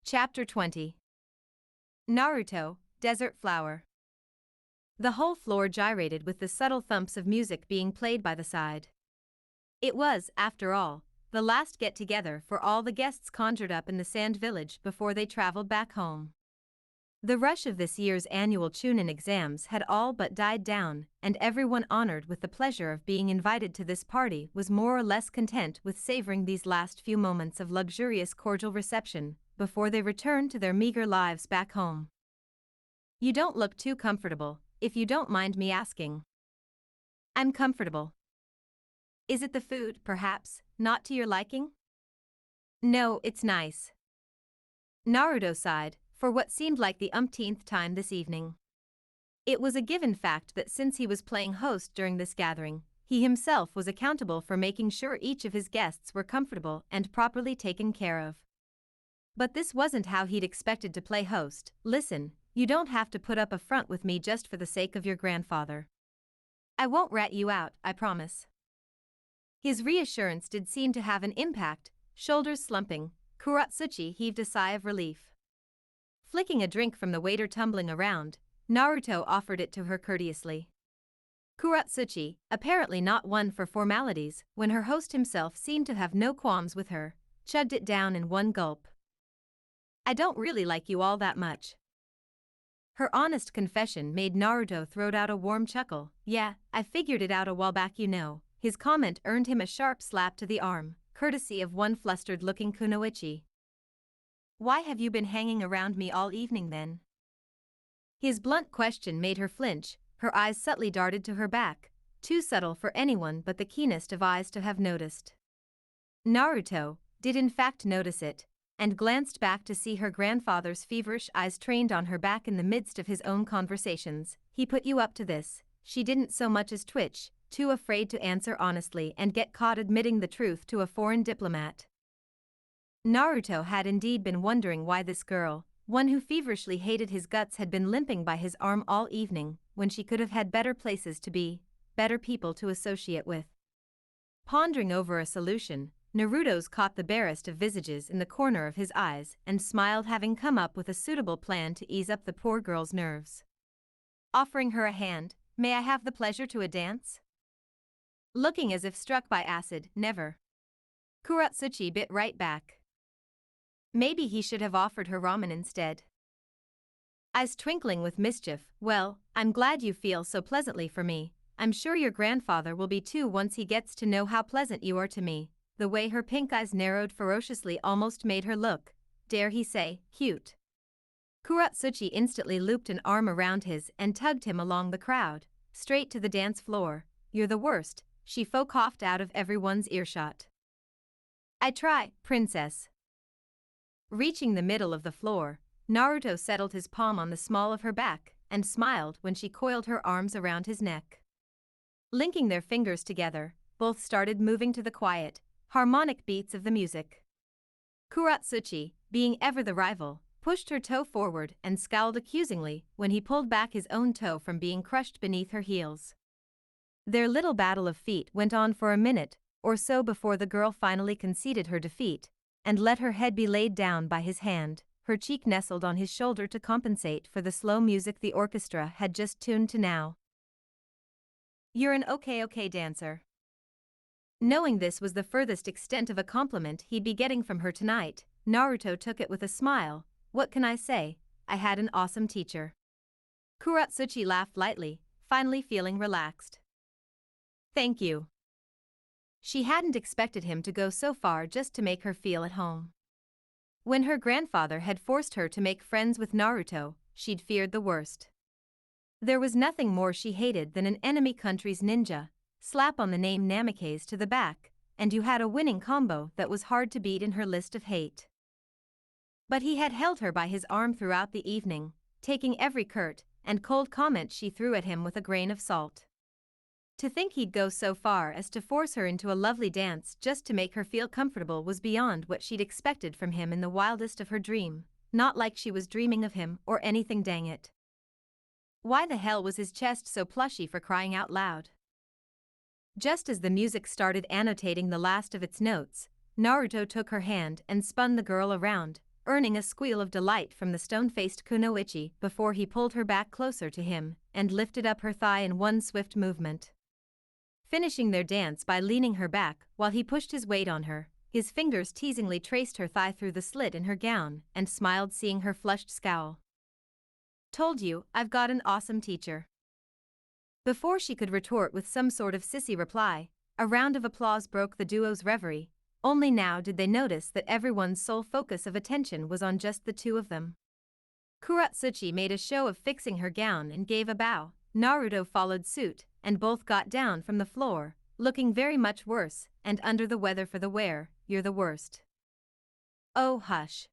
Chapter 20. Naruto, Desert Flower. The whole floor gyrated with the subtle thumps of music being played by the side. It was, after all, the last get-together for all the guests conjured up in the Sand Village before they traveled back home. The rush of this year's annual Chunin exams had all but died down, and everyone honored with the pleasure of being invited to this party was more or less content with savoring these last few moments of luxurious cordial reception before they returned to their meager lives back home. You don't look too comfortable, if you don't mind me asking. I'm comfortable. Is it the food, perhaps, not to your liking? No, it's nice. Naruto sighed, for what seemed like the umpteenth time this evening. It was a given fact that since he was playing host during this gathering, he himself was accountable for making sure each of his guests were comfortable and properly taken care of. But this wasn't how he'd expected to play host. Listen, you don't have to put up a front with me just for the sake of your grandfather. I won't rat you out, I promise. His reassurance did seem to have an impact. Shoulders slumping, Kuratsuchi heaved a sigh of relief. Flicking a drink from the waiter tumbling around, Naruto offered it to her courteously. Kuratsuchi, apparently not one for formalities, when her host himself seemed to have no qualms with her, chugged it down in one gulp. I don't really like you all that much. Her honest confession made Naruto throw out a warm chuckle. Yeah, I figured it out a while back, you know. His comment earned him a sharp slap to the arm, courtesy of one flustered-looking kunoichi. Why have you been hanging around me all evening then? His blunt question made her flinch, her eyes subtly darted to her back, too subtle for anyone but the keenest of eyes to have noticed. Naruto did in fact notice it, and glanced back to see her grandfather's feverish eyes trained on her back in the midst of his own conversations. He put you up to this. She didn't so much as twitch, too afraid to answer honestly and get caught admitting the truth to a foreign diplomat. Naruto had indeed been wondering why this girl, one who feverishly hated his guts, had been limping by his arm all evening, when she could have had better places to be, better people to associate with. Pondering over a solution, Naruto's caught the barest of visages in the corner of his eyes and smiled, having come up with a suitable plan to ease up the poor girl's nerves. Offering her a hand, may I have the pleasure to a dance? Looking as if struck by acid, never. Kuratsuchi bit right back. Maybe he should have offered her ramen instead. Eyes twinkling with mischief. Well, I'm glad you feel so pleasantly for me. I'm sure your grandfather will be too once he gets to know how pleasant you are to me. The way her pink eyes narrowed ferociously almost made her look, dare he say, cute. Kuratsuchi instantly looped an arm around his and tugged him along the crowd, straight to the dance floor. You're the worst, she coughed out of everyone's earshot. I try, princess. Reaching the middle of the floor, Naruto settled his palm on the small of her back and smiled when she coiled her arms around his neck. Linking their fingers together, both started moving to the quiet, harmonic beats of the music. Kuratsuchi, being ever the rival, pushed her toe forward and scowled accusingly when he pulled back his own toe from being crushed beneath her heels. Their little battle of feet went on for a minute or so before the girl finally conceded her defeat and let her head be laid down by his hand, her cheek nestled on his shoulder to compensate for the slow music the orchestra had just tuned to now. You're an okay dancer. Knowing this was the furthest extent of a compliment he'd be getting from her tonight, Naruto took it with a smile. What can I say? I had an awesome teacher. Kuratsuchi laughed lightly, finally feeling relaxed. Thank you. She hadn't expected him to go so far just to make her feel at home. When her grandfather had forced her to make friends with Naruto, she'd feared the worst. There was nothing more she hated than an enemy country's ninja. Slap on the name Namikaze to the back, and you had a winning combo that was hard to beat in her list of hate. But he had held her by his arm throughout the evening, taking every curt and cold comment she threw at him with a grain of salt. To think he'd go so far as to force her into a lovely dance just to make her feel comfortable was beyond what she'd expected from him in the wildest of her dream, not like she was dreaming of him or anything, dang it. Why the hell was his chest so plushy, for crying out loud? Just as the music started annotating the last of its notes, Naruto took her hand and spun the girl around, earning a squeal of delight from the stone-faced kunoichi before he pulled her back closer to him and lifted up her thigh in one swift movement. Finishing their dance by leaning her back while he pushed his weight on her, his fingers teasingly traced her thigh through the slit in her gown and smiled seeing her flushed scowl. "Told you, I've got an awesome teacher." Before she could retort with some sort of sissy reply, a round of applause broke the duo's reverie. Only now did they notice that everyone's sole focus of attention was on just the two of them. Kuratsuchi made a show of fixing her gown and gave a bow. Naruto followed suit, and both got down from the floor, looking very much worse and under the weather for the wear. "You're the worst." "Oh hush.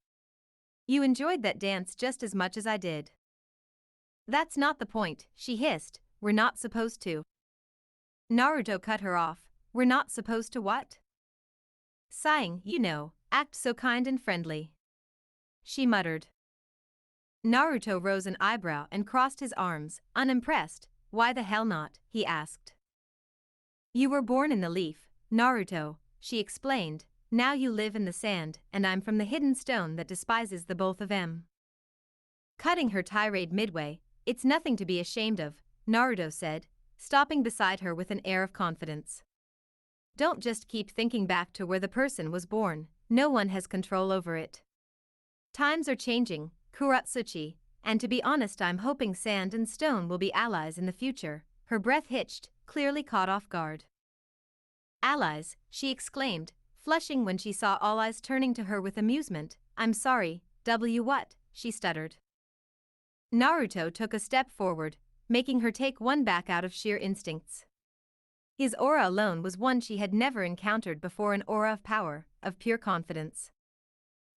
You enjoyed that dance just as much as I did." "That's not the point," she hissed. "We're not supposed to." Naruto cut her off. "We're not supposed to what?" "Sighing, you know, act so kind and friendly," she muttered. Naruto rose an eyebrow and crossed his arms, unimpressed. "Why the hell not?" he asked. "You were born in the leaf, Naruto," she explained. "Now you live in the sand and I'm from the hidden stone that despises the both of em." Cutting her tirade midway, "It's nothing to be ashamed of," Naruto said, stopping beside her with an air of confidence. "Don't just keep thinking back to where the person was born, no one has control over it. Times are changing, Kuratsuchi, and to be honest I'm hoping sand and stone will be allies in the future." Her breath hitched, clearly caught off guard. "Allies," she exclaimed, flushing when she saw all eyes turning to her with amusement. "I'm sorry, what?" she stuttered. Naruto took a step forward, making her take one back out of sheer instincts. His aura alone was one she had never encountered before, an aura of power, of pure confidence.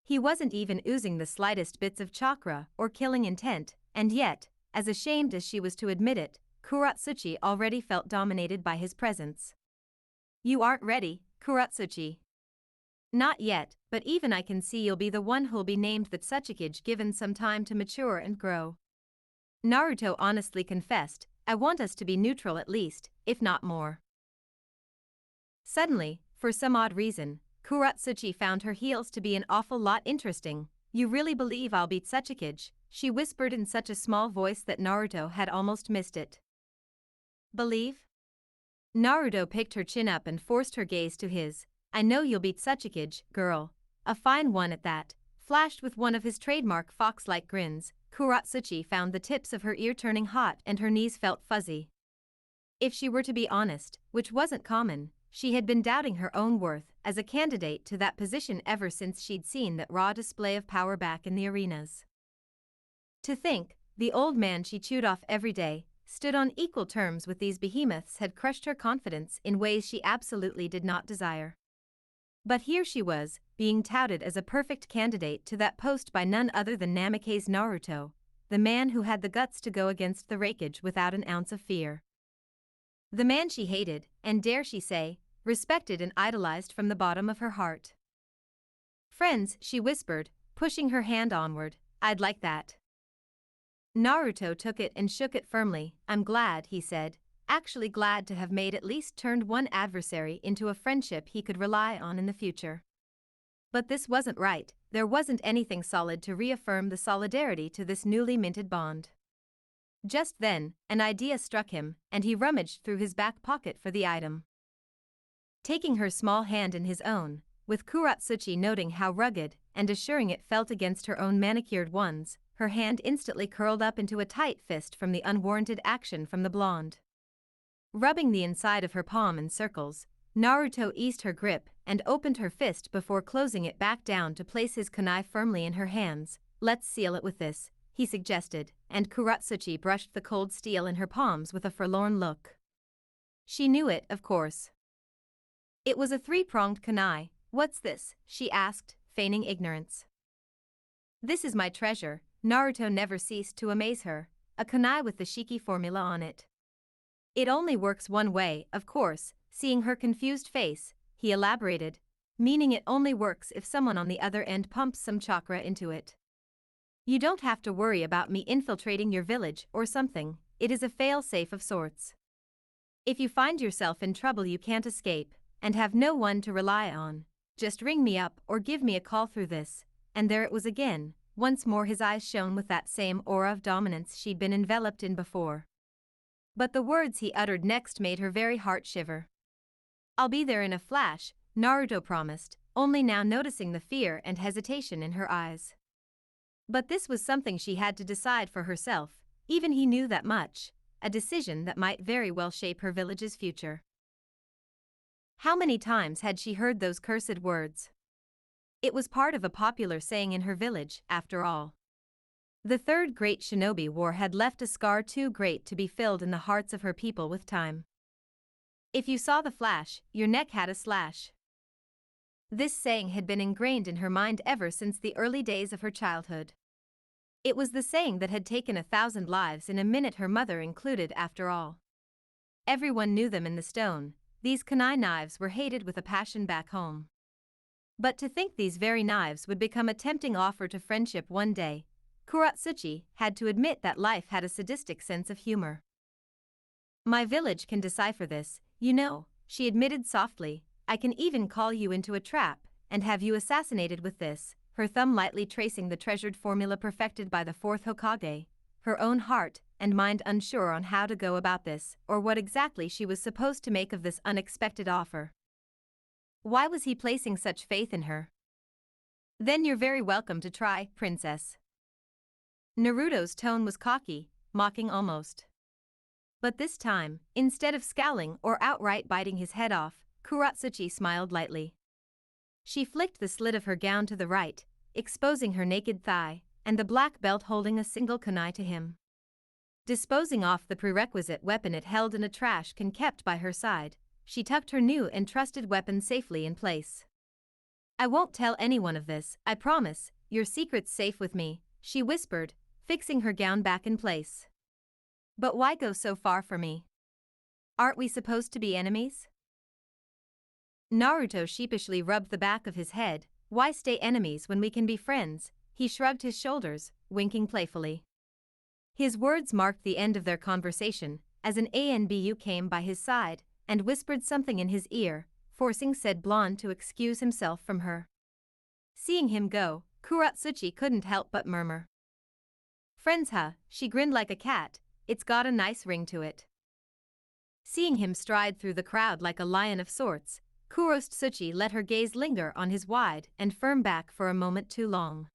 He wasn't even oozing the slightest bits of chakra or killing intent, and yet, as ashamed as she was to admit it, Kuratsuchi already felt dominated by his presence. "You aren't ready, Kuratsuchi." "Not yet, but even I can see you'll be the one who'll be named the Tsuchikage given some time to mature and grow." Naruto honestly confessed, "I want us to be neutral at least, if not more." Suddenly, for some odd reason, Kuratsuchi found her heels to be an awful lot interesting. "You really believe I'll beat Tsuchikage?" she whispered in such a small voice that Naruto had almost missed it. "Believe?" Naruto picked her chin up and forced her gaze to his. "I know you'll beat Tsuchikage, girl. A fine one at that." Flashed with one of his trademark fox-like grins, Kuratsuchi found the tips of her ear turning hot and her knees felt fuzzy. If she were to be honest, which wasn't common, she had been doubting her own worth as a candidate to that position ever since she'd seen that raw display of power back in the arenas. To think, the old man she chewed off every day, stood on equal terms with these behemoths had crushed her confidence in ways she absolutely did not desire. But here she was, being touted as a perfect candidate to that post by none other than Namikaze Naruto, the man who had the guts to go against the Raikage without an ounce of fear. The man she hated, and dare she say, respected and idolized from the bottom of her heart. "Friends," she whispered, pushing her hand onward, "I'd like that." Naruto took it and shook it firmly. "I'm glad," he said, actually glad to have made at least turned one adversary into a friendship he could rely on in the future. But this wasn't right, there wasn't anything solid to reaffirm the solidarity to this newly minted bond. Just then, an idea struck him, and he rummaged through his back pocket for the item. Taking her small hand in his own, with Kuratsuchi noting how rugged and assuring it felt against her own manicured ones, her hand instantly curled up into a tight fist from the unwarranted action from the blonde. Rubbing the inside of her palm in circles, Naruto eased her grip and opened her fist before closing it back down to place his kunai firmly in her hands. "Let's seal it with this," he suggested, and Kuratsuchi brushed the cold steel in her palms with a forlorn look. She knew it, of course. It was a three-pronged kunai. "What's this?" she asked, feigning ignorance. "This is my treasure." Naruto never ceased to amaze her, a kunai with the Shiki formula on it. "It only works one way, of course." Seeing her confused face, he elaborated, "meaning it only works if someone on the other end pumps some chakra into it. You don't have to worry about me infiltrating your village or something, it is a fail-safe of sorts. If you find yourself in trouble you can't escape, and have no one to rely on, just ring me up or give me a call through this, and there it was again. Once more his eyes shone with that same aura of dominance she'd been enveloped in before. But the words he uttered next made her very heart shiver. "I'll be there in a flash," Naruto promised, only now noticing the fear and hesitation in her eyes. But this was something she had to decide for herself, even he knew that much, a decision that might very well shape her village's future. How many times had she heard those cursed words? It was part of a popular saying in her village, after all. The Third Great Shinobi War had left a scar too great to be filled in the hearts of her people with time. If you saw the flash, your neck had a slash. This saying had been ingrained in her mind ever since the early days of her childhood. It was the saying that had taken 1,000 lives in a minute, her mother included, after all. Everyone knew them in the stone. These kunai knives were hated with a passion back home. But to think these very knives would become a tempting offer to friendship one day, Kuratsuchi had to admit that life had a sadistic sense of humor. "My village can decipher this, you know," she admitted softly. "I can even call you into a trap and have you assassinated with this," her thumb lightly tracing the treasured formula perfected by the fourth Hokage, her own heart and mind unsure on how to go about this or what exactly she was supposed to make of this unexpected offer. Why was he placing such faith in her? "Then you're very welcome to try, princess." Naruto's tone was cocky, mocking almost. But this time, instead of scowling or outright biting his head off, Kuratsuchi smiled lightly. She flicked the slit of her gown to the right, exposing her naked thigh, and the black belt holding a single kunai to him. Disposing off the prerequisite weapon it held in a trash can kept by her side, she tucked her new and trusted weapon safely in place. "I won't tell anyone of this, I promise, your secret's safe with me," she whispered, fixing her gown back in place. "But why go so far for me? Aren't we supposed to be enemies?" Naruto sheepishly rubbed the back of his head. "Why stay enemies when we can be friends?" He shrugged his shoulders, winking playfully. His words marked the end of their conversation, as an Anbu came by his side and whispered something in his ear, forcing said blonde to excuse himself from her. Seeing him go, Kuratsuchi couldn't help but murmur, "Friends, huh?" She grinned like a cat. "It's got a nice ring to it." Seeing him stride through the crowd like a lion of sorts, Kuratsuchi let her gaze linger on his wide and firm back for a moment too long.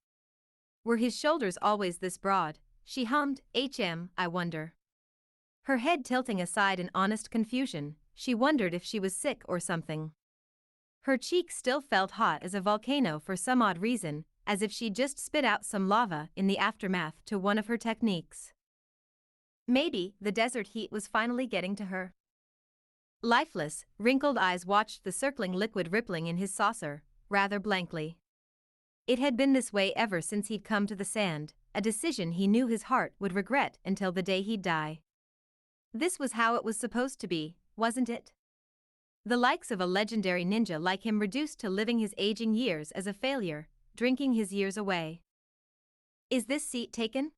Were his shoulders always this broad? She hummed, I wonder. Her head tilting aside in honest confusion, she wondered if she was sick or something. Her cheeks still felt hot as a volcano for some odd reason, as if she'd just spit out some lava in the aftermath to one of her techniques. Maybe the desert heat was finally getting to her. Lifeless, wrinkled eyes watched the circling liquid rippling in his saucer, rather blankly. It had been this way ever since he'd come to the sand, a decision he knew his heart would regret until the day he'd die. This was how it was supposed to be, wasn't it? The likes of a legendary ninja like him reduced to living his aging years as a failure, drinking his years away. "Is this seat taken?"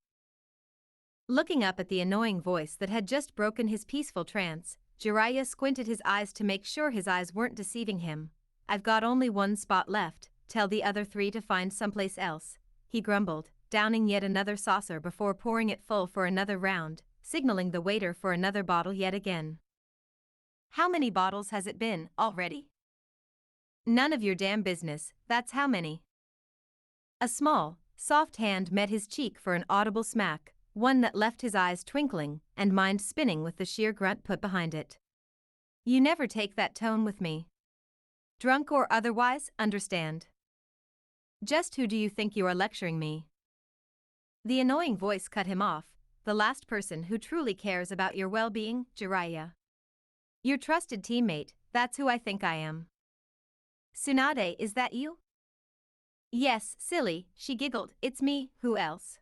Looking up at the annoying voice that had just broken his peaceful trance, Jiraiya squinted his eyes to make sure his eyes weren't deceiving him. "I've got only one spot left, tell the other 3 to find someplace else," he grumbled, downing yet another saucer before pouring it full for another round, signaling the waiter for another bottle yet again. "How many bottles has it been, already?" "None of your damn business, that's how many." A small, soft hand met his cheek for an audible smack, one that left his eyes twinkling and mind spinning with the sheer grunt put behind it. "You never take that tone with me. Drunk or otherwise, understand. Just who do you think you are lecturing me?" The annoying voice cut him off. "The last person who truly cares about your well-being, Jiraiya. Your trusted teammate, that's who I think I am." "Tsunade, is that you?" "Yes, silly," she giggled, "it's me, who else?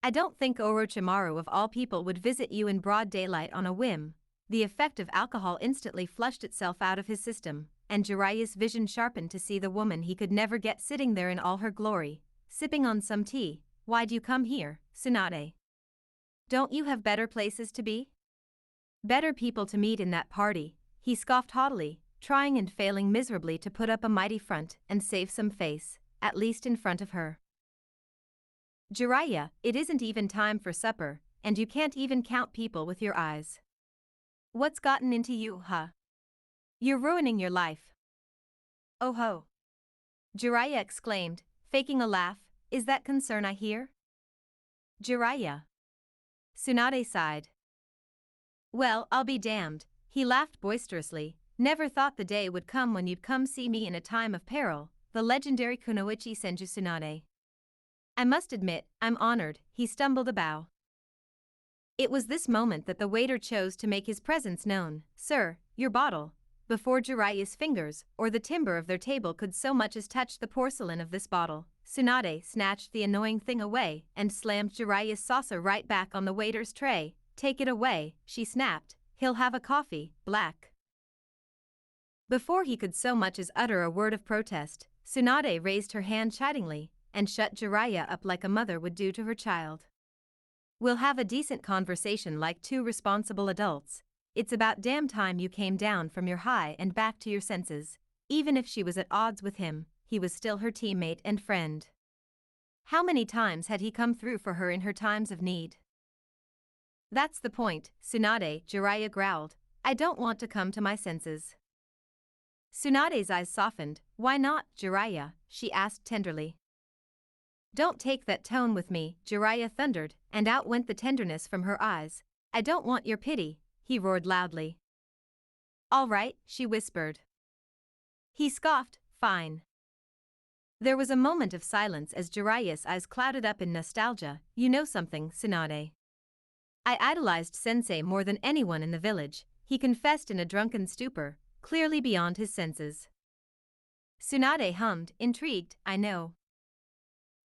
I don't think Orochimaru of all people would visit you in broad daylight on a whim." The effect of alcohol instantly flushed itself out of his system, and Jiraiya's vision sharpened to see the woman he could never get sitting there in all her glory, sipping on some tea. "Why'd you come here, Tsunade? Don't you have better places to be? Better people to meet in that party?" He scoffed haughtily, trying and failing miserably to put up a mighty front and save some face. at least in front of her. Jiraiya, it isn't even time for supper, and you can't even count people with your eyes. What's gotten into you, huh? You're ruining your life. Oh ho! Jiraiya exclaimed, faking a laugh, is that concern I hear? Jiraiya. Tsunade sighed. Well, I'll be damned, he laughed boisterously, never thought the day would come when you'd come see me in a time of peril, the legendary Kunoichi Senju Tsunade. I must admit, I'm honored, he stumbled a bow. It was this moment that the waiter chose to make his presence known. Sir, your bottle. Before Jiraiya's fingers or the timber of their table could so much as touch the porcelain of this bottle, Tsunade snatched the annoying thing away and slammed Jiraiya's saucer right back on the waiter's tray. Take it away, she snapped, he'll have a coffee, black. Before he could so much as utter a word of protest, Tsunade raised her hand chidingly and shut Jiraiya up like a mother would do to her child. We'll have a decent conversation like two responsible adults. It's about damn time you came down from your high and back to your senses. Even if she was at odds with him, he was still her teammate and friend. How many times had he come through for her in her times of need? That's the point, Tsunade, Jiraiya growled. I don't want to come to my senses. Tsunade's eyes softened. Why not, Jiraiya? She asked tenderly. Don't take that tone with me, Jiraiya thundered, and out went the tenderness from her eyes. I don't want your pity, he roared loudly. All right, she whispered. He scoffed, fine. There was a moment of silence as Jiraiya's eyes clouded up in nostalgia. You know something, Tsunade? I idolized Sensei more than anyone in the village, he confessed in a drunken stupor, clearly beyond his senses. Tsunade hummed, intrigued, I know.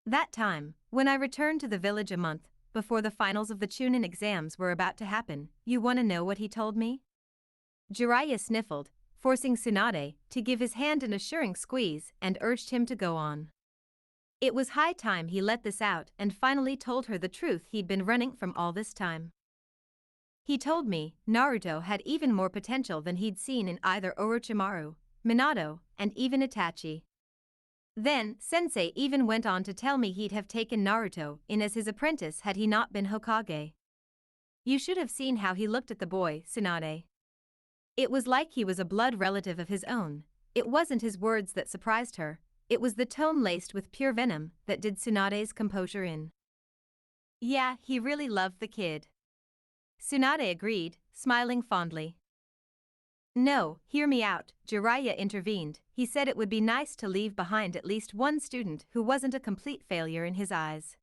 That time, when I returned to the village a month before the finals of the Chunin exams were about to happen, you wanna know what he told me? Jiraiya sniffled, forcing Tsunade to give his hand an assuring squeeze and urged him to go on. It was high time he let this out and finally told her the truth he'd been running from all this time. He told me Naruto had even more potential than he'd seen in either Orochimaru, Minato, and even Itachi. Then, Sensei even went on to tell me he'd have taken Naruto in as his apprentice had he not been Hokage. You should have seen how he looked at the boy, Tsunade. It was like he was a blood relative of his own. It wasn't his words that surprised her, it was the tone laced with pure venom that did Tsunade's composure in. Yeah, he really loved the kid. Tsunade agreed, smiling fondly. No, hear me out, Jiraiya intervened. He said it would be nice to leave behind at least one student who wasn't a complete failure in his eyes.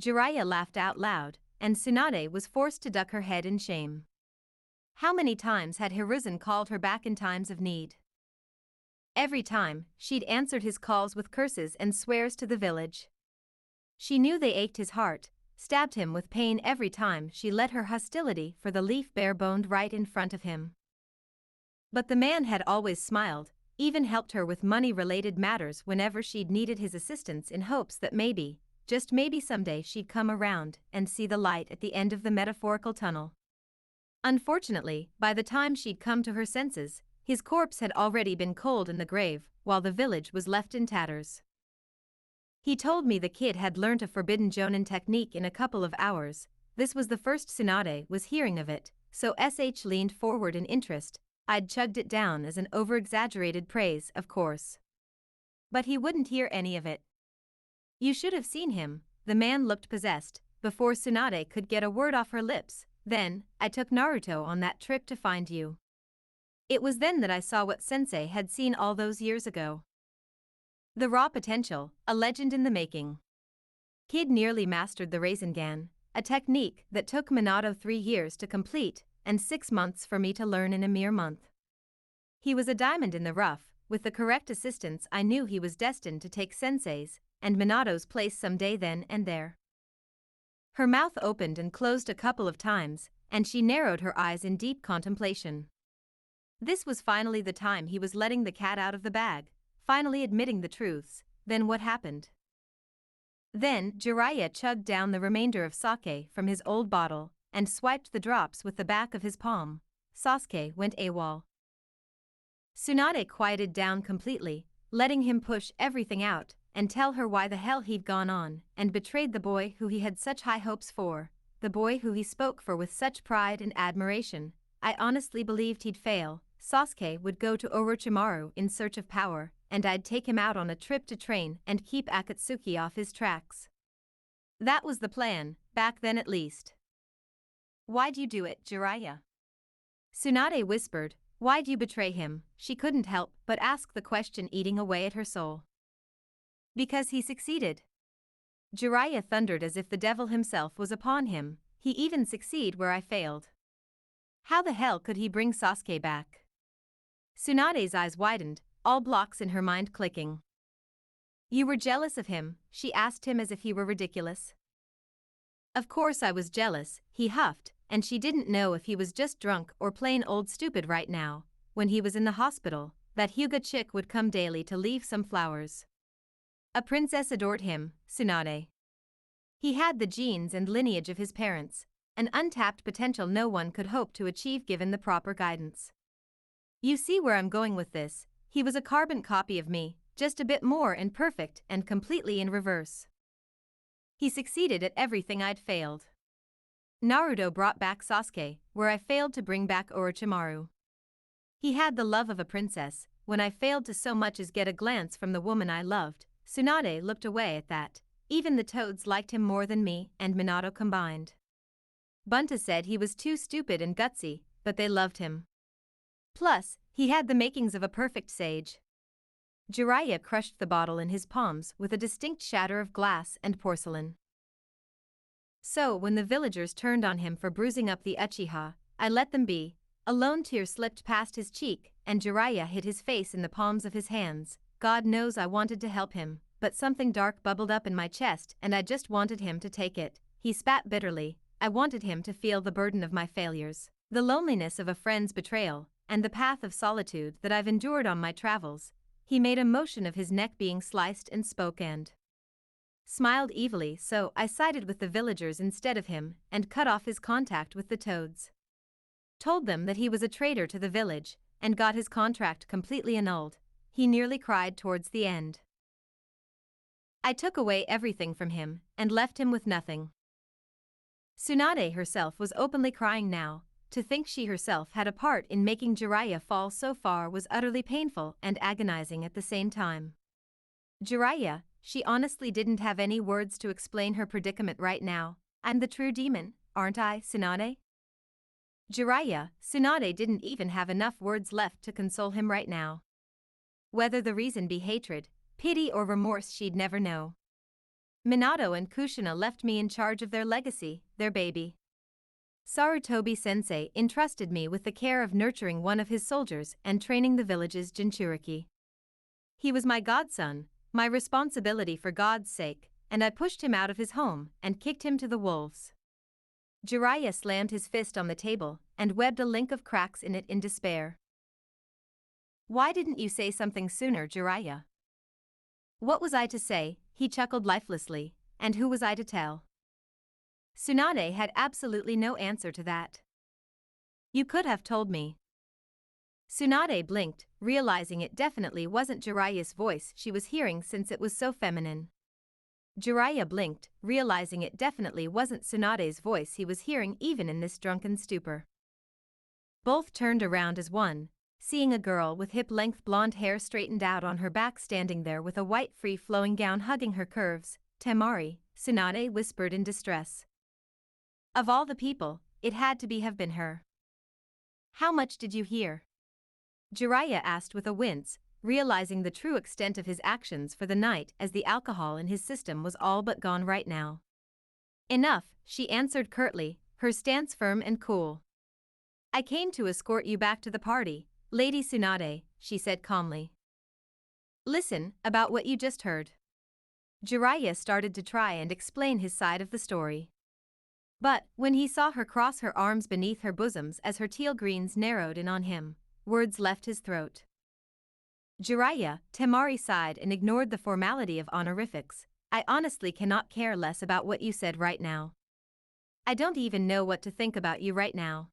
Jiraiya laughed out loud, and Tsunade was forced to duck her head in shame. How many times had Hiruzen called her back in times of need? Every time, she'd answered his calls with curses and swears to the village. She knew they ached his heart, stabbed him with pain every time she let her hostility for the leaf bare-boned right in front of him. But the man had always smiled, even helped her with money-related matters whenever she'd needed his assistance in hopes that maybe, just maybe someday she'd come around and see the light at the end of the metaphorical tunnel. Unfortunately, by the time she'd come to her senses, his corpse had already been cold in the grave, while the village was left in tatters. He told me the kid had learnt a forbidden Jonin technique in a couple of hours. This was the first Tsunade was hearing of it, so SH leaned forward in interest. I'd chugged it down as an over-exaggerated praise, of course. But he wouldn't hear any of it. You should have seen him, the man looked possessed, before Tsunade could get a word off her lips. Then, I took Naruto on that trip to find you. It was then that I saw what Sensei had seen all those years ago. The raw potential, a legend in the making. Kid nearly mastered the Rasengan, a technique that took Minato 3 years to complete, and 6 months for me to learn in a mere month. He was a diamond in the rough. With the correct assistance I knew he was destined to take Sensei's and Minato's place someday then and there. Her mouth opened and closed a couple of times, and she narrowed her eyes in deep contemplation. This was finally the time he was letting the cat out of the bag, finally admitting the truths. Then what happened? Then Jiraiya chugged down the remainder of sake from his old bottle and swiped the drops with the back of his palm. Sasuke went AWOL. Tsunade quieted down completely, letting him push everything out, and tell her why the hell he'd gone on and betrayed the boy who he had such high hopes for, the boy who he spoke for with such pride and admiration. I honestly believed he'd fail. Sasuke would go to Orochimaru in search of power, and I'd take him out on a trip to train and keep Akatsuki off his tracks. That was the plan, back then at least. Why'd you do it, Jiraiya? Tsunade whispered. Why'd you betray him? She couldn't help but ask the question, eating away at her soul. Because he succeeded. Jiraiya thundered as if the devil himself was upon him. He even succeeded where I failed. How the hell could he bring Sasuke back? Tsunade's eyes widened, all blocks in her mind clicking. You were jealous of him, she asked him as if he were ridiculous. Of course I was jealous, he huffed, and she didn't know if he was just drunk or plain old stupid right now. When he was in the hospital, that Hyuga chick would come daily to leave some flowers. A princess adored him, Tsunade. He had the genes and lineage of his parents, an untapped potential no one could hope to achieve given the proper guidance. You see where I'm going with this? He was a carbon copy of me, just a bit more imperfect and completely in reverse. He succeeded at everything I'd failed. Naruto brought back Sasuke, where I failed to bring back Orochimaru. He had the love of a princess, when I failed to so much as get a glance from the woman I loved. Tsunade looked away at that. Even the toads liked him more than me and Minato combined. Bunta said he was too stupid and gutsy, but they loved him. Plus, he had the makings of a perfect sage. Jiraiya crushed the bottle in his palms with a distinct shatter of glass and porcelain. So when the villagers turned on him for bruising up the Uchiha, I let them be. A lone tear slipped past his cheek, and Jiraiya hid his face in the palms of his hands. God knows I wanted to help him, but something dark bubbled up in my chest and I just wanted him to take it. He spat bitterly. I wanted him to feel the burden of my failures, the loneliness of a friend's betrayal, and the path of solitude that I've endured on my travels. He made a motion of his neck being sliced and spoke and smiled evilly, so I sided with the villagers instead of him and cut off his contact with the toads. Told them that he was a traitor to the village and got his contract completely annulled. He nearly cried towards the end. I took away everything from him and left him with nothing. Tsunade herself was openly crying now. To think she herself had a part in making Jiraiya fall so far was utterly painful and agonizing at the same time. Jiraiya, she honestly didn't have any words to explain her predicament right now. I'm the true demon, aren't I, Tsunade? Jiraiya, Tsunade didn't even have enough words left to console him right now. Whether the reason be hatred, pity or remorse she'd never know. Minato and Kushina left me in charge of their legacy, their baby. Sarutobi-sensei entrusted me with the care of nurturing one of his soldiers and training the village's Jinchuriki. He was my godson, my responsibility for God's sake, and I pushed him out of his home and kicked him to the wolves. Jiraiya slammed his fist on the table and webbed a link of cracks in it in despair. Why didn't you say something sooner, Jiraiya? What was I to say? He chuckled lifelessly, and who was I to tell? Tsunade had absolutely no answer to that. You could have told me. Tsunade blinked, realizing it definitely wasn't Jiraiya's voice she was hearing since it was so feminine. Jiraiya blinked, realizing it definitely wasn't Tsunade's voice he was hearing even in this drunken stupor. Both turned around as one, seeing a girl with hip-length blonde hair straightened out on her back standing there with a white free-flowing gown hugging her curves. Temari, Tsunade whispered in distress. Of all the people, it had to have been her. How much did you hear? Jiraiya asked with a wince, realizing the true extent of his actions for the night as the alcohol in his system was all but gone right now. Enough, she answered curtly, her stance firm and cool. I came to escort you back to the party, Lady Tsunade, she said calmly. Listen, about what you just heard. Jiraiya started to try and explain his side of the story. But, when he saw her cross her arms beneath her bosoms as her teal greens narrowed in on him, words left his throat. Jiraiya, Temari sighed and ignored the formality of honorifics. I honestly cannot care less about what you said right now. I don't even know what to think about you right now.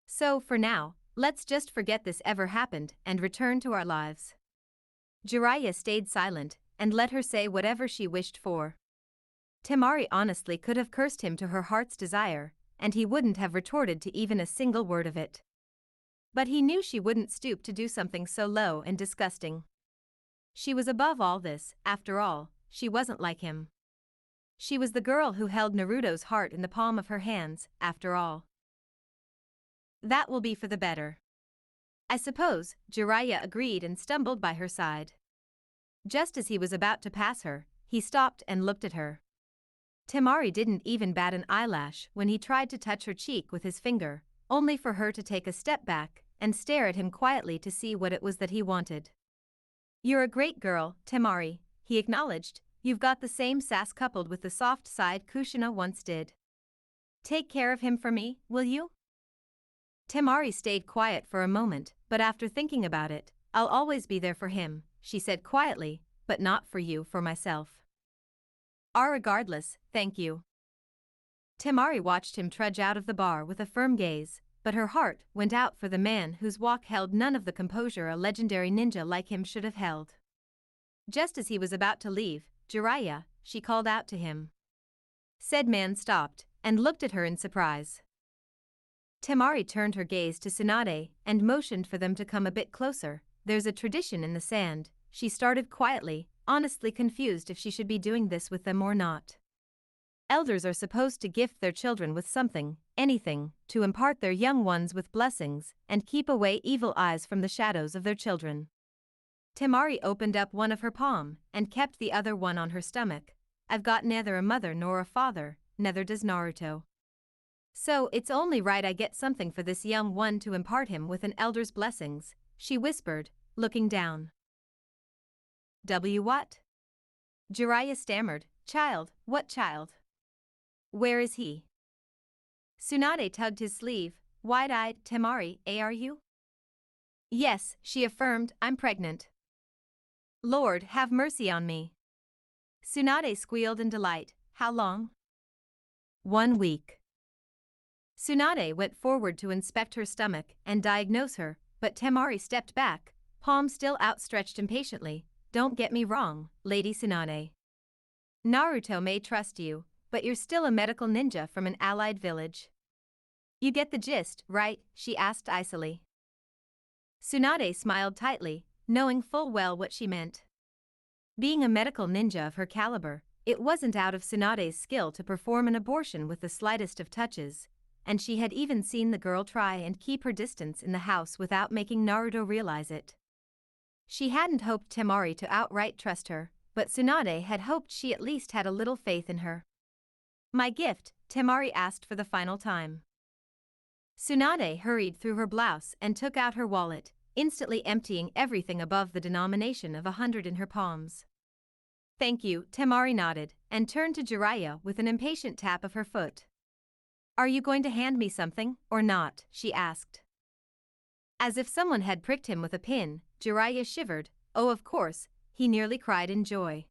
So, for now, let's just forget this ever happened and return to our lives. Jiraiya stayed silent, and let her say whatever she wished for. Temari honestly could have cursed him to her heart's desire, and he wouldn't have retorted to even a single word of it. But he knew she wouldn't stoop to do something so low and disgusting. She was above all this, after all, she wasn't like him. She was the girl who held Naruto's heart in the palm of her hands, after all. That will be for the better. I suppose, Jiraiya agreed and stumbled by her side. Just as he was about to pass her, he stopped and looked at her. Temari didn't even bat an eyelash when he tried to touch her cheek with his finger, only for her to take a step back and stare at him quietly to see what it was that he wanted. You're a great girl, Temari, he acknowledged. You've got the same sass coupled with the soft side Kushina once did. Take care of him for me, will you? Temari stayed quiet for a moment, but after thinking about it, I'll always be there for him, she said quietly, but not for you, for myself. Regardless, thank you. Temari watched him trudge out of the bar with a firm gaze, but her heart went out for the man whose walk held none of the composure a legendary ninja like him should have held. Just as he was about to leave, Jiraiya, she called out to him. Said man stopped and looked at her in surprise. Temari turned her gaze to Tsunade and motioned for them to come a bit closer. There's a tradition in the sand, she started quietly, honestly confused if she should be doing this with them or not. Elders are supposed to gift their children with something, anything, to impart their young ones with blessings and keep away evil eyes from the shadows of their children. Temari opened up one of her palm and kept the other one on her stomach. I've got neither a mother nor a father, neither does Naruto. So it's only right I get something for this young one to impart him with an elder's blessings, she whispered, looking down. What? Jiraiya stammered, child, what child? Where is he? Tsunade tugged his sleeve, wide-eyed, Temari, are you? Yes, she affirmed, I'm pregnant. Lord, have mercy on me. Tsunade squealed in delight, how long? 1 week. Tsunade went forward to inspect her stomach and diagnose her, but Temari stepped back, palm still outstretched impatiently. Don't get me wrong, Lady Tsunade. Naruto may trust you, but you're still a medical ninja from an allied village. You get the gist, right? She asked icily. Tsunade smiled tightly, knowing full well what she meant. Being a medical ninja of her caliber, it wasn't out of Tsunade's skill to perform an abortion with the slightest of touches, and she had even seen the girl try and keep her distance in the house without making Naruto realize it. She hadn't hoped Temari to outright trust her, but Tsunade had hoped she at least had a little faith in her. My gift, Temari asked for the final time. Tsunade hurried through her blouse and took out her wallet, instantly emptying everything above the denomination of 100 in her palms. Thank you, Temari nodded, and turned to Jiraiya with an impatient tap of her foot. Are you going to hand me something, or not? She asked. As if someone had pricked him with a pin, Jiraiya shivered. Oh, of course, he nearly cried in joy.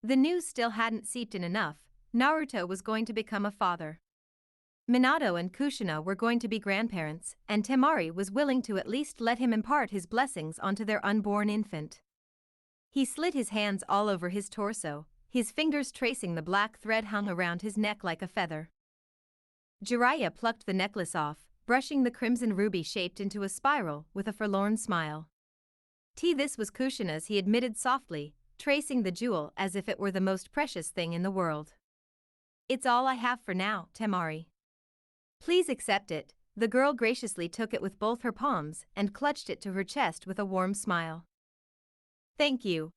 The news still hadn't seeped in enough. Naruto was going to become a father. Minato and Kushina were going to be grandparents, and Temari was willing to at least let him impart his blessings onto their unborn infant. He slid his hands all over his torso, his fingers tracing the black thread hung around his neck like a feather. Jiraiya plucked the necklace off, brushing the crimson ruby shaped into a spiral with a forlorn smile. This was Kushina's, he admitted softly, tracing the jewel as if it were the most precious thing in the world. It's all I have for now, Temari. Please accept it. The girl graciously took it with both her palms and clutched it to her chest with a warm smile. Thank you.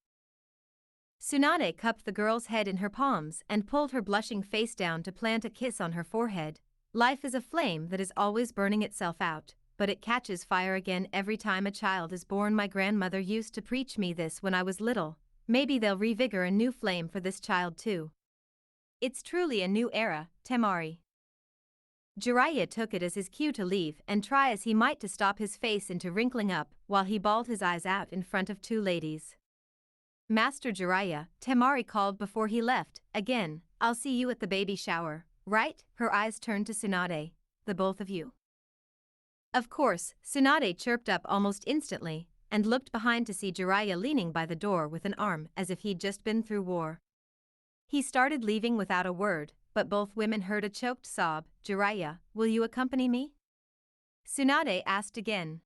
Tsunade cupped the girl's head in her palms and pulled her blushing face down to plant a kiss on her forehead. Life is a flame that is always burning itself out, but it catches fire again every time a child is born. My grandmother used to preach me this when I was little. Maybe they'll revigor a new flame for this child too. It's truly a new era, Temari. Jiraiya took it as his cue to leave and try as he might to stop his face into wrinkling up while he bawled his eyes out in front of two ladies. Master Jiraiya, Temari called before he left, again, I'll see you at the baby shower, right? Her eyes turned to Tsunade. The both of you? Of course, Tsunade chirped up almost instantly, and looked behind to see Jiraiya leaning by the door with an arm as if he'd just been through war. He started leaving without a word, but both women heard a choked sob. "Jiraiya, will you accompany me?" Tsunade asked again.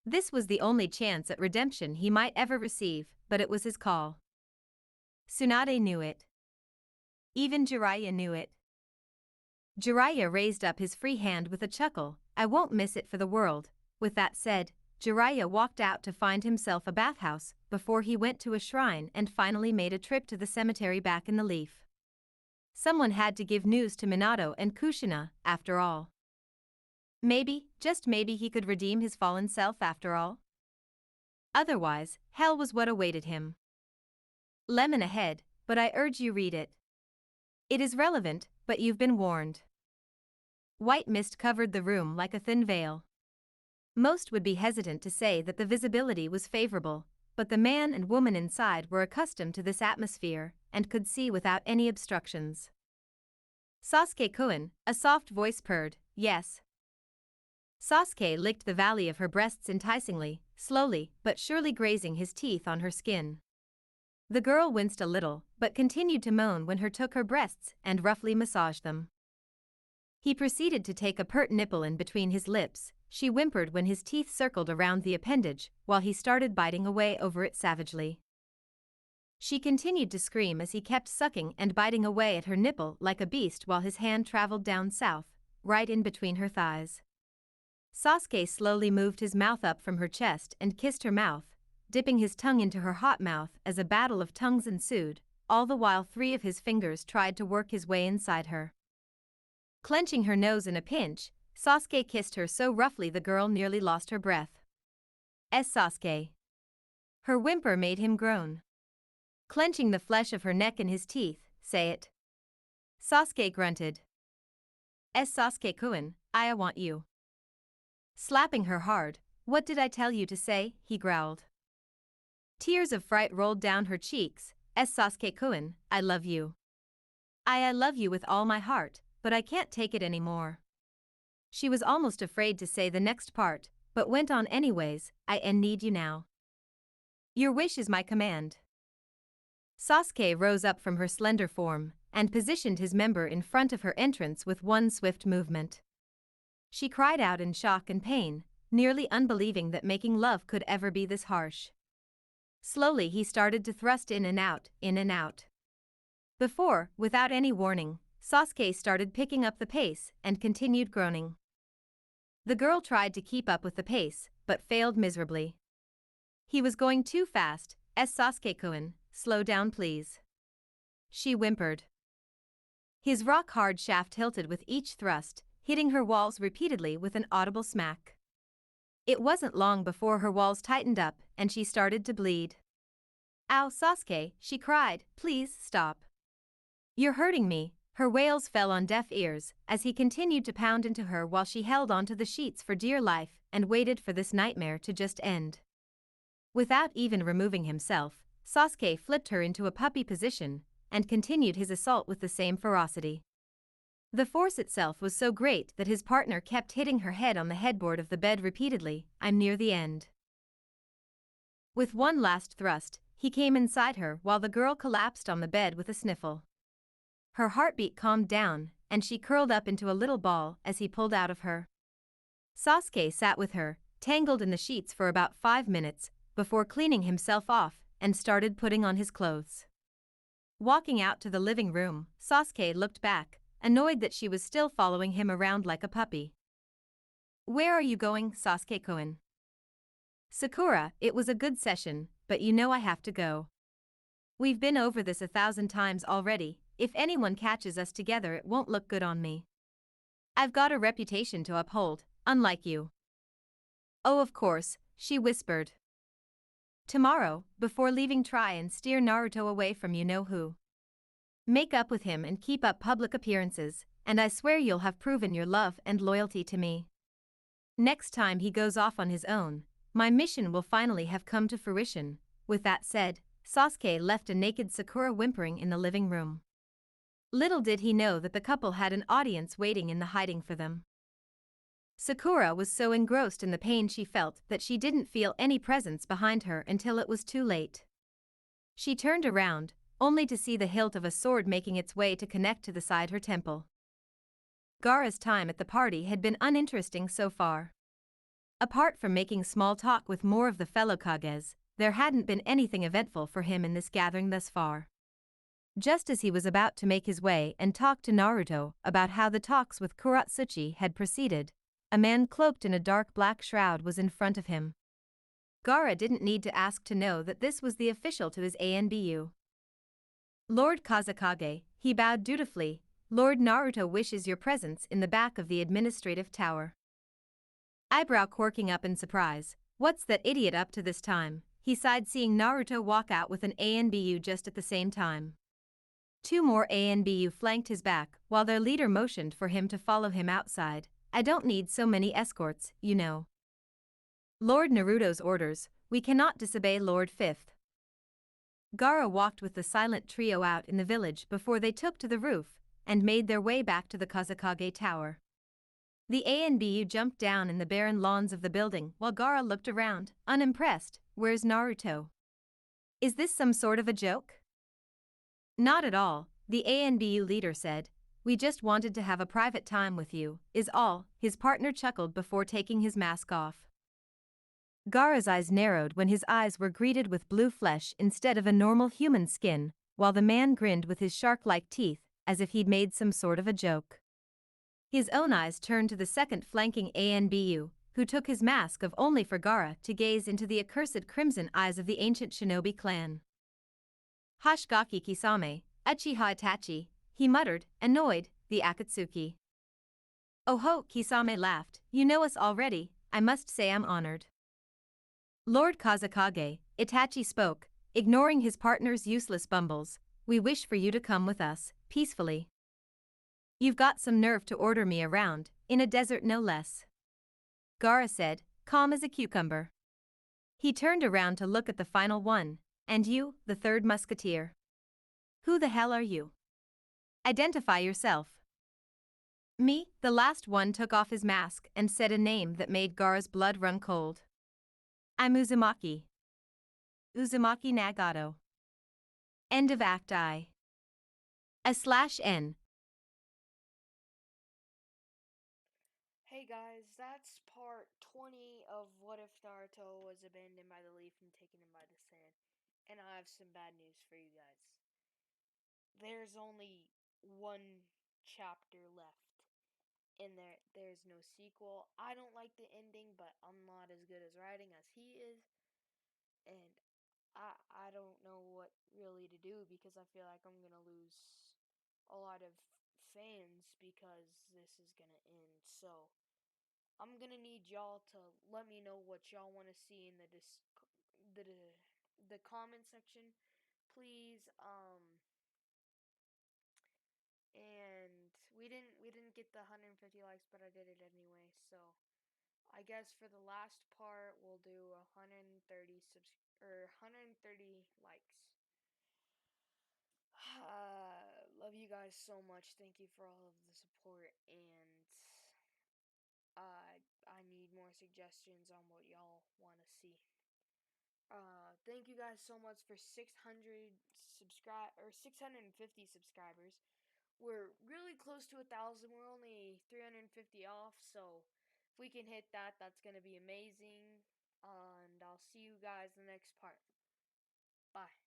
This was the only chance at redemption he might ever receive, but it was his call. Tsunade knew it. Even Jiraiya knew it. Jiraiya raised up his free hand with a chuckle. "I won't miss it for the world." With that said, Jiraiya walked out to find himself a bathhouse before he went to a shrine and finally made a trip to the cemetery back in the Leaf. Someone had to give news to Minato and Kushina, after all. Maybe, just maybe he could redeem his fallen self after all. Otherwise, hell was what awaited him. Lemon ahead, but I urge you read it. It is relevant, but you've been warned. White mist covered the room like a thin veil. Most would be hesitant to say that the visibility was favorable, but the man and woman inside were accustomed to this atmosphere and could see without any obstructions. "Sasuke-kun," a soft voice purred. "Yes." Sasuke licked the valley of her breasts enticingly, slowly but surely grazing his teeth on her skin. The girl winced a little, but continued to moan when he took her breasts and roughly massaged them. He proceeded to take a pert nipple in between his lips. She whimpered when his teeth circled around the appendage, while he started biting away over it savagely. She continued to scream as he kept sucking and biting away at her nipple like a beast while his hand traveled down south, right in between her thighs. Sasuke slowly moved his mouth up from her chest and kissed her mouth, dipping his tongue into her hot mouth as a battle of tongues ensued, all the while 3 of his fingers tried to work his way inside her. Clenching her nose in a pinch, Sasuke kissed her so roughly the girl nearly lost her breath. Sasuke. Her whimper made him groan. Clenching the flesh of her neck in his teeth, "Say it." Sasuke grunted. "Sasuke-kun, I want you." Slapping her hard, "What did I tell you to say?" he growled. Tears of fright rolled down her cheeks. "Sasuke-kun, I love you. I love you with all my heart, but I can't take it anymore." She was almost afraid to say the next part, but went on anyways. "I need you now. Your wish is my command." Sasuke rose up from her slender form and positioned his member in front of her entrance with one swift movement. She cried out in shock and pain, nearly unbelieving that making love could ever be this harsh. Slowly he started to thrust in and out, in and out. Before, without any warning, Sasuke started picking up the pace and continued groaning. The girl tried to keep up with the pace, but failed miserably. He was going too fast. "Sasuke-kun, slow down please." She whimpered. His rock-hard shaft tilted with each thrust, hitting her walls repeatedly with an audible smack. It wasn't long before her walls tightened up and she started to bleed. "Ow, Sasuke," she cried, "please stop. You're hurting me." Her wails fell on deaf ears as he continued to pound into her while she held onto the sheets for dear life and waited for this nightmare to just end. Without even removing himself, Sasuke flipped her into a puppy position and continued his assault with the same ferocity. The force itself was so great that his partner kept hitting her head on the headboard of the bed repeatedly. "I'm near the end." With one last thrust, he came inside her while the girl collapsed on the bed with a sniffle. Her heartbeat calmed down, and she curled up into a little ball as he pulled out of her. Sasuke sat with her, tangled in the sheets for about 5 minutes, before cleaning himself off and started putting on his clothes. Walking out to the living room, Sasuke looked back, annoyed that she was still following him around like a puppy. "Where are you going, Sasuke-kun?" "Sakura, it was a good session, but you know I have to go. We've been over this 1,000 times already. If anyone catches us together it won't look good on me. I've got a reputation to uphold, unlike you." "Oh of course," she whispered. "Tomorrow, before leaving, try and steer Naruto away from you-know-who. Make up with him and keep up public appearances, and I swear you'll have proven your love and loyalty to me. Next time he goes off on his own, my mission will finally have come to fruition." With that said, Sasuke left a naked Sakura whimpering in the living room. Little did he know that the couple had an audience waiting in the hiding for them. Sakura was so engrossed in the pain she felt that she didn't feel any presence behind her until it was too late. She turned around, only to see the hilt of a sword making its way to connect to the side her temple. Gaara's time at the party had been uninteresting so far. Apart from making small talk with more of the fellow Kages, there hadn't been anything eventful for him in this gathering thus far. Just as he was about to make his way and talk to Naruto about how the talks with Kuratsuchi had proceeded, a man cloaked in a dark black shroud was in front of him. Gaara didn't need to ask to know that this was the official to his ANBU. Lord Kazekage, he bowed dutifully. Lord Naruto wishes your presence in the back of the administrative tower. Eyebrow quirking up in surprise, what's that idiot up to this time? He sighed seeing Naruto walk out with an ANBU just at the same time. Two more ANBU flanked his back while their leader motioned for him to follow him outside. I don't need so many escorts, you know. Lord Naruto's orders, we cannot disobey Lord Fifth. Gaara walked with the silent trio out in the village before they took to the roof and made their way back to the Kazekage Tower. The ANBU jumped down in the barren lawns of the building while Gaara looked around, unimpressed. Where's Naruto? Is this some sort of a joke? Not at all, the ANBU leader said. We just wanted to have a private time with you, is all, his partner chuckled before taking his mask off. Gaara's eyes narrowed when his eyes were greeted with blue flesh instead of a normal human skin, while the man grinned with his shark-like teeth, as if he'd made some sort of a joke. His own eyes turned to the second flanking ANBU, who took his mask off only for Gaara to gaze into the accursed crimson eyes of the ancient shinobi clan. Hashigaki Kisame, Uchiha Itachi, he muttered, annoyed, the Akatsuki. Oh ho, Kisame laughed, you know us already, I must say I'm honored. Lord Kazekage, Itachi spoke, ignoring his partner's useless bumbles, we wish for you to come with us, peacefully. You've got some nerve to order me around, in a desert no less. Gaara said, calm as a cucumber. He turned around to look at the final one, and you, the third musketeer. Who the hell are you? Identify yourself. Me, the last one took off his mask and said a name that made Gaara's blood run cold. I'm Uzumaki. Uzumaki Nagato. End of Act I. /N. Hey guys, that's part 20 of What If Naruto Was Abandoned by the Leaf and Taken in by the Sand. And I have some bad news for you guys. There's only one chapter left. And there's no sequel. I don't like the ending, but I'm not as good as writing as he is. And I don't know what really to do because I feel like I'm gonna lose a lot of fans because this is gonna end. So I'm gonna need y'all to let me know what y'all want to see in the the comment section, please. And we didn't get the 150 likes, but I did it anyway. So I guess for the last part we'll do 130 or 130 likes. Love you guys so much. Thank you for all of the support, and I need more suggestions on what y'all want to see. Thank you guys so much for 650 subscribers. We're really close to 1,000. We're only 350 off, so if we can hit that, that's gonna be amazing. And I'll see you guys in the next part. Bye.